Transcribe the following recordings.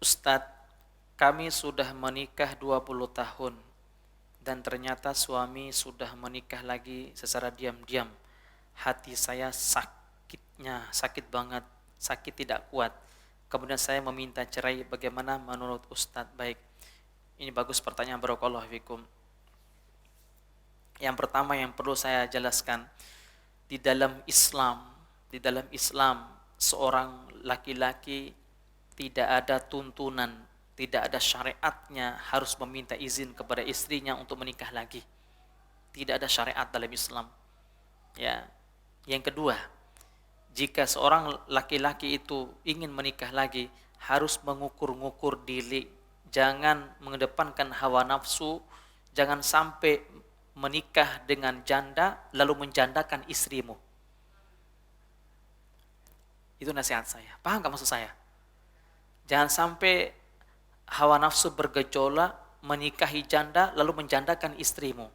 Ustadz, kami sudah menikah 20 tahun dan ternyata suami sudah menikah lagi secara diam-diam. Hati saya sakit banget, sakit tidak kuat. Kemudian saya meminta cerai, bagaimana menurut Ustadz? Baik, ini bagus pertanyaan, barakallahu fikum. Yang pertama yang perlu saya jelaskan, di dalam Islam seorang laki-laki tidak ada tuntunan, tidak ada syariatnya harus meminta izin kepada istrinya untuk menikah lagi. Tidak ada syariat dalam Islam. Ya. Yang kedua, jika seorang laki-laki itu ingin menikah lagi, harus mengukur-ngukur diri, jangan mengedepankan hawa nafsu, jangan sampai menikah dengan janda lalu menjandakan istrimu. Itu nasihat saya. Paham gak maksud saya? Jangan sampai hawa nafsu bergejolak, menikahi janda lalu menjandakan istrimu.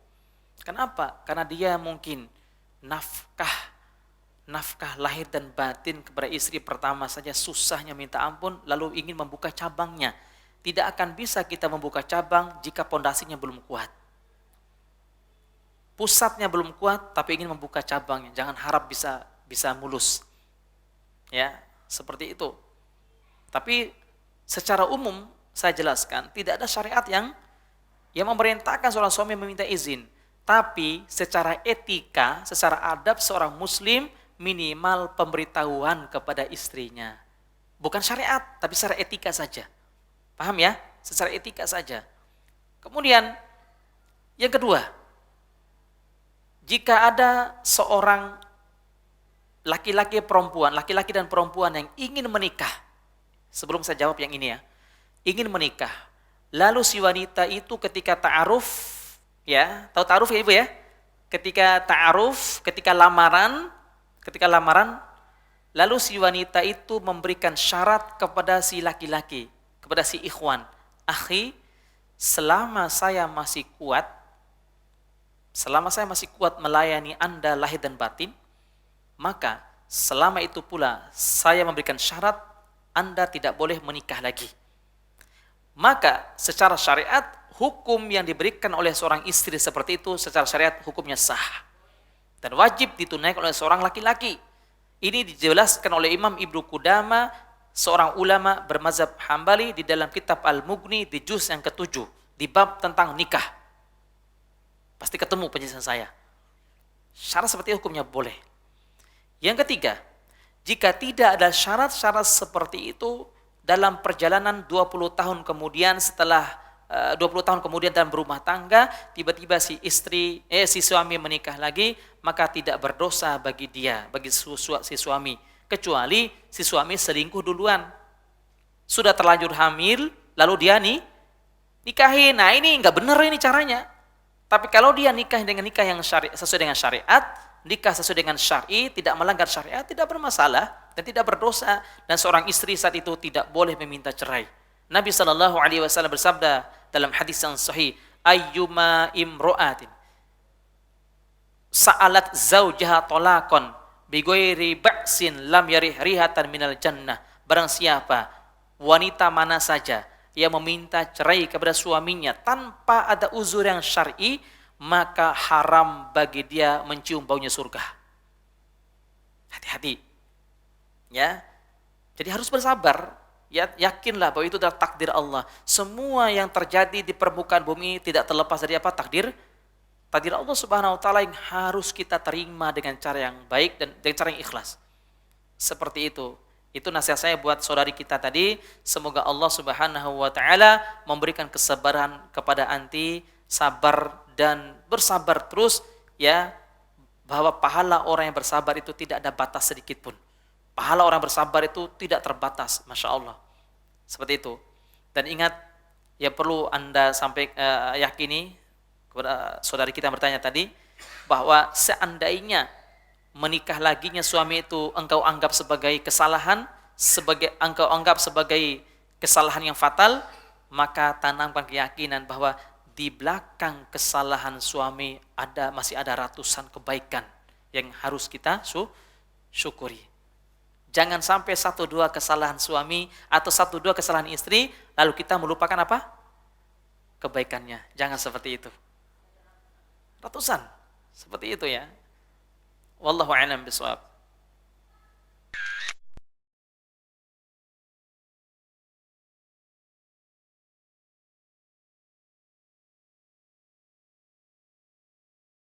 Kenapa? Karena dia mungkin nafkah lahir dan batin kepada istri pertama saja susahnya minta ampun, lalu ingin membuka cabangnya. Tidak akan bisa kita membuka cabang jika pondasinya belum kuat. Pusatnya belum kuat tapi ingin membuka cabangnya, jangan harap bisa mulus. Ya, seperti itu. Tapi secara umum saya jelaskan, tidak ada syariat yang memerintahkan seorang suami meminta izin. Tapi secara etika, secara adab seorang muslim minimal pemberitahuan kepada istrinya. Bukan syariat, tapi secara etika saja. Paham ya? Secara etika saja. Kemudian yang kedua, jika ada seorang laki-laki dan perempuan yang ingin menikah, sebelum saya jawab yang ini ya, ingin menikah, lalu si wanita itu ketika ta'aruf, ya, tahu ta'aruf ya Ibu ya? Ketika ta'aruf, ketika lamaran, lalu si wanita itu memberikan syarat kepada si laki-laki, kepada si ikhwan, akhi, selama saya masih kuat melayani Anda lahir dan batin, maka selama itu pula saya memberikan syarat Anda tidak boleh menikah lagi. Maka secara syariat, hukum yang diberikan oleh seorang istri seperti itu secara syariat hukumnya sah dan wajib ditunaikan oleh seorang laki-laki. Ini dijelaskan oleh Imam Ibnu Qudamah, seorang ulama bermazhab Hambali, di dalam kitab Al-Mughni di juz yang ke-7 di bab tentang nikah. Pasti ketemu penjelasan saya. Syarat seperti hukumnya boleh. Yang ketiga, jika tidak ada syarat-syarat seperti itu dalam perjalanan 20 tahun kemudian, setelah 20 tahun kemudian dalam berumah tangga, tiba-tiba si suami menikah lagi, maka tidak berdosa bagi dia, bagi si suami, kecuali si suami selingkuh duluan. Sudah terlanjur hamil, lalu dia nikahin. Nah ini nggak benar ini caranya. Tapi kalau dia nikah dengan nikah yang sesuai dengan syariat, nikah sesuai dengan syar'i, tidak melanggar syariat, tidak bermasalah dan tidak berdosa. Dan seorang istri saat itu tidak boleh meminta cerai. Nabi SAW bersabda dalam hadis yang sahih, ayyuma imro'atin sa'alat zawjaha tolakon bighairi ba'sin lam yarih rihatan minal jannah. Barang siapa, wanita mana saja yang meminta cerai kepada suaminya tanpa ada uzur yang syar'i, maka haram bagi dia mencium baunya surga. Hati-hati. Ya. Jadi harus bersabar. Ya, yakinlah bahwa itu adalah takdir Allah. Semua yang terjadi di permukaan bumi tidak terlepas dari apa? Takdir Allah Subhanahu wa taala yang harus kita terima dengan cara yang baik dan dengan cara yang ikhlas. Seperti itu. Itu nasihat saya buat saudari kita tadi. Semoga Allah Subhanahu wa taala memberikan kesabaran kepada anti, sabar dan bersabar terus ya, bahwa pahala orang yang bersabar itu tidak ada batas sedikit pun. Pahala orang bersabar itu tidak terbatas, Masya Allah. Seperti itu. Dan ingat, ya perlu Anda yakini kepada saudari kita yang bertanya tadi, bahwa seandainya menikah laginya suami itu engkau anggap sebagai kesalahan, engkau anggap sebagai kesalahan yang fatal, maka tanamkan keyakinan bahwa di belakang kesalahan suami masih ada ratusan kebaikan yang harus kita syukuri. Jangan sampai 1-2 kesalahan suami atau 1-2 kesalahan istri, lalu kita melupakan apa? Kebaikannya. Jangan seperti itu. Ratusan. Seperti itu ya. Wallahu a'lam bishawab.